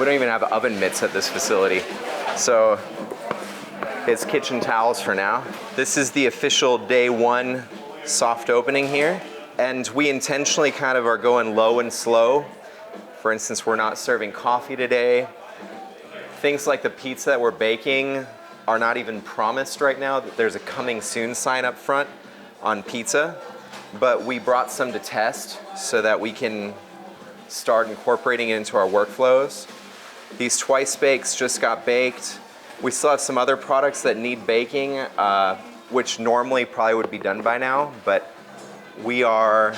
We don't even have oven mitts at this facility. So it's kitchen towels for now. This is the official day one soft opening here. And we intentionally kind of are going low and slow. For instance, we're not serving coffee today. Things like the pizza that we're baking are not even promised right now. There's a coming soon sign up front on pizza, but we brought some to test so that we can start incorporating it into our workflows. These twice bakes just got baked. We still have some other products that need baking, which normally probably would be done by now, but we are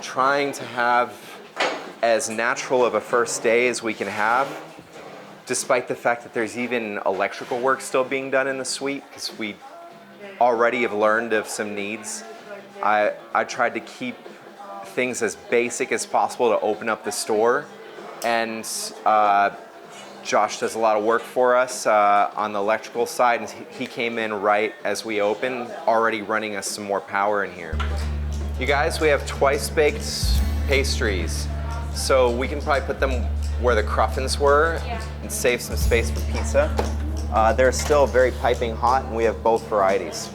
trying to have as natural of a first day as we can have, despite the fact that there's even electrical work still being done in the suite, because we already have learned of some needs. I tried to keep things as basic as possible to open up the store, and Josh does a lot of work for us on the electrical side, and he came in right as we opened, already running us some more power in here. You guys, we have twice baked pastries, so we can probably put them where the cruffins were and save some space for pizza. They're still very piping hot, and we have both varieties.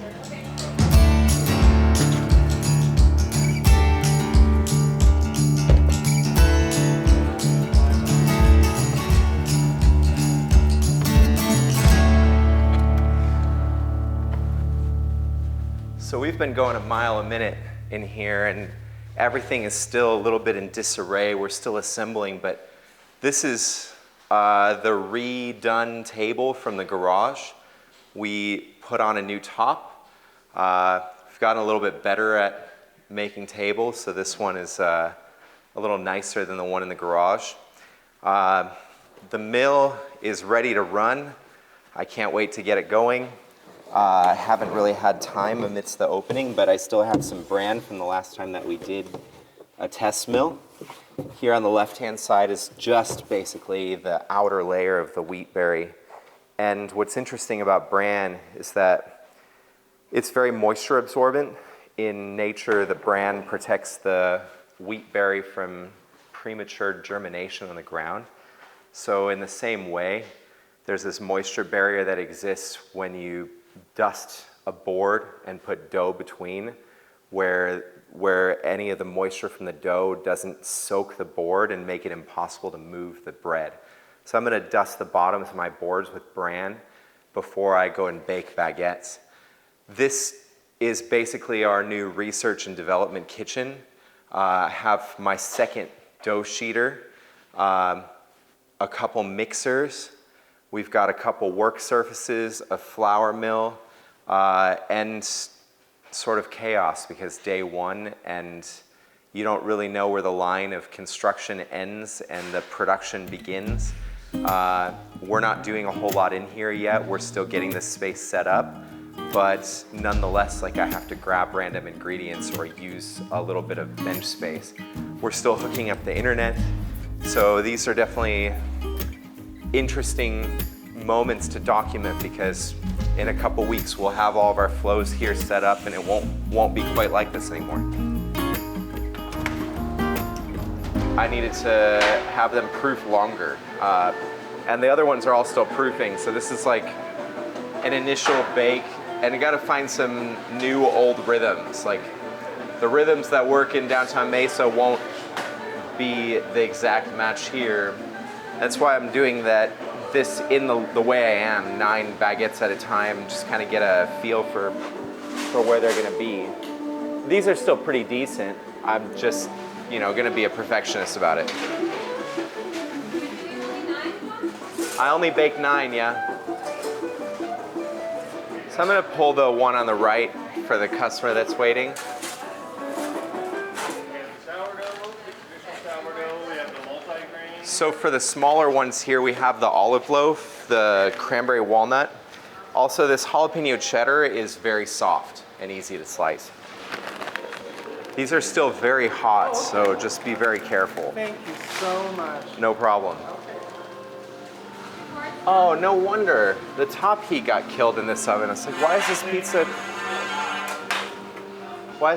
So we've been going a mile a minute in here, and everything is still a little bit in disarray. We're still assembling, but this is the redone table from the garage. We put on a new top. We've gotten a little bit better at making tables, so this one is a little nicer than the one in the garage. The mill is ready to run. I can't wait to get it going. I haven't really had time amidst the opening, but I still have some bran from the last time that we did a test mill. Here on the left-hand side is just basically the outer layer of the wheat berry. And what's interesting about bran is that it's very moisture absorbent. In nature, the bran protects the wheat berry from premature germination on the ground. So in the same way, there's this moisture barrier that exists when you dust a board and put dough between, where any of the moisture from the dough doesn't soak the board and make it impossible to move the bread. So I'm gonna dust the bottoms of my boards with bran before I go and bake baguettes. This is basically our new research and development kitchen. I have my second dough sheeter, a couple mixers. We've got a couple work surfaces, a flour mill, and sort of chaos because day one, and you don't really know where the line of construction ends and the production begins. We're not doing a whole lot in here yet. We're still getting this space set up, but nonetheless, like, I have to grab random ingredients or use a little bit of bench space. We're still hooking up the internet, so these are definitely interesting moments to document, because in a couple weeks we'll have all of our flows here set up and it won't be quite like this anymore. I needed to have them proof longer, and the other ones are all still proofing, so this is like an initial bake, and I gotta find some new old rhythms. Like, the rhythms that work in downtown Mesa won't be the exact match here. That's why I'm doing this in the way I am, 9 baguettes at a time, just kind of get a feel for where they're gonna be. These are still pretty decent. I'm just, gonna be a perfectionist about it. I only bake 9, yeah. So I'm gonna pull the one on the right for the customer that's waiting. So for the smaller ones here, we have the olive loaf, the cranberry walnut. Also, this jalapeno cheddar is very soft and easy to slice. These are still very hot, so just be very careful. Thank you so much. No problem. Oh, no wonder. The top heat got killed in this oven. It's like, why is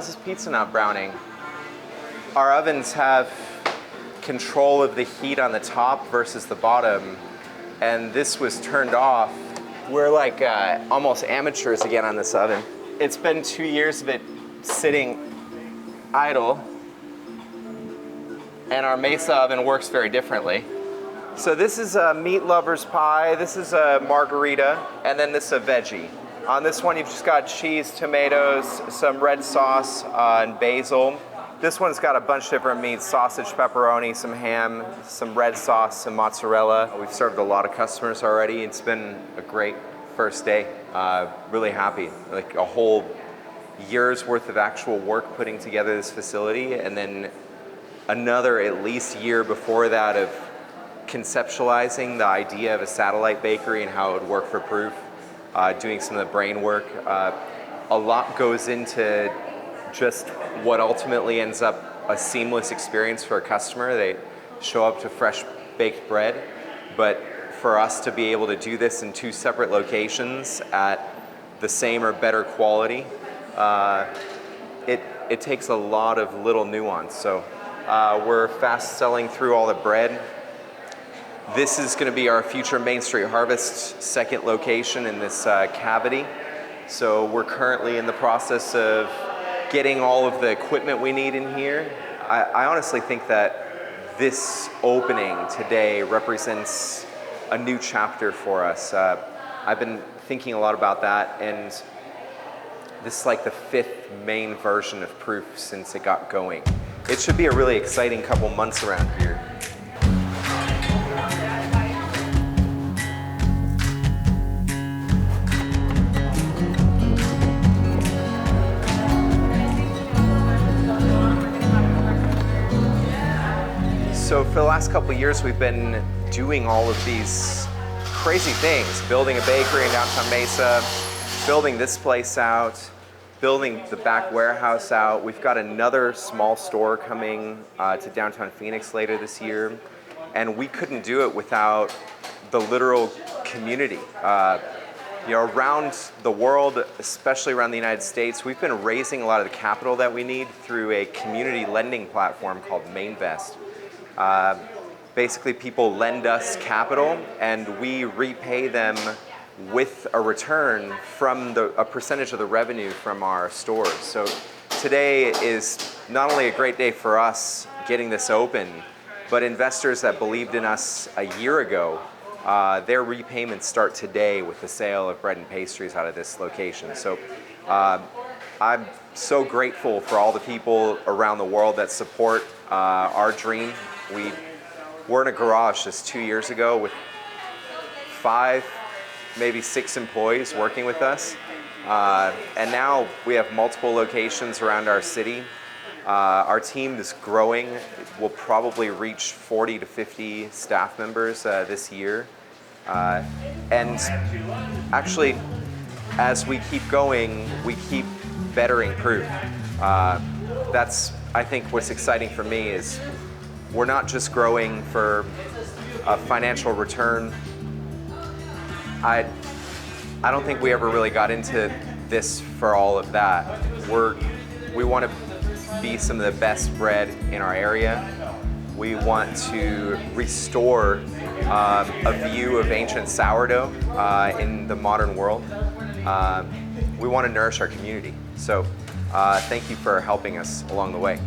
this pizza not browning? Our ovens have control of the heat on the top versus the bottom, and this was turned off. We're like almost amateurs again on this oven. It's been 2 years of it sitting idle, and our Mesa oven works very differently. So this is a meat lover's pie, this is a margarita, and then this is a veggie. On this one, you've just got cheese, tomatoes, some red sauce, and basil. This one's got a bunch of different meats: sausage, pepperoni, some ham, some red sauce, some mozzarella. We've served a lot of customers already. It's been a great first day. Really happy. Like a whole year's worth of actual work putting together this facility, and then another at least year before that of conceptualizing the idea of a satellite bakery and how it would work for Proof, doing some of the brain work. A lot goes into just what ultimately ends up a seamless experience for a customer. They show up to fresh baked bread, but for us to be able to do this in 2 separate locations at the same or better quality, it takes a lot of little nuance. So we're fast selling through all the bread. This is going to be our future Main Street Harvest second location in this cavity. So we're currently in the process of getting all of the equipment we need in here. I honestly think that this opening today represents a new chapter for us. I've been thinking a lot about that, and this is like the 5th main version of Proof since it got going. It should be a really exciting couple months around here. So for the last couple of years, we've been doing all of these crazy things, building a bakery in downtown Mesa, building this place out, building the back warehouse out. We've got another small store coming to downtown Phoenix later this year, and we couldn't do it without the literal community. Around the world, especially around the United States, we've been raising a lot of the capital that we need through a community lending platform called Mainvest. Basically, people lend us capital, and we repay them with a return from a percentage of the revenue from our stores. So today is not only a great day for us getting this open, but investors that believed in us a year ago, their repayments start today with the sale of bread and pastries out of this location. So I'm so grateful for all the people around the world that support our dream. We were in a garage just 2 years ago with 5, maybe 6 employees working with us. And now we have multiple locations around our city. Our team is growing. We'll probably reach 40 to 50 staff members this year. And actually, as we keep going, we keep bettering Proof. That's, I think, what's exciting for me is we're not just growing for a financial return. I don't think we ever really got into this for all of that. We want to be some of the best bread in our area. We want to restore a view of ancient sourdough in the modern world. We want to nourish our community. So thank you for helping us along the way.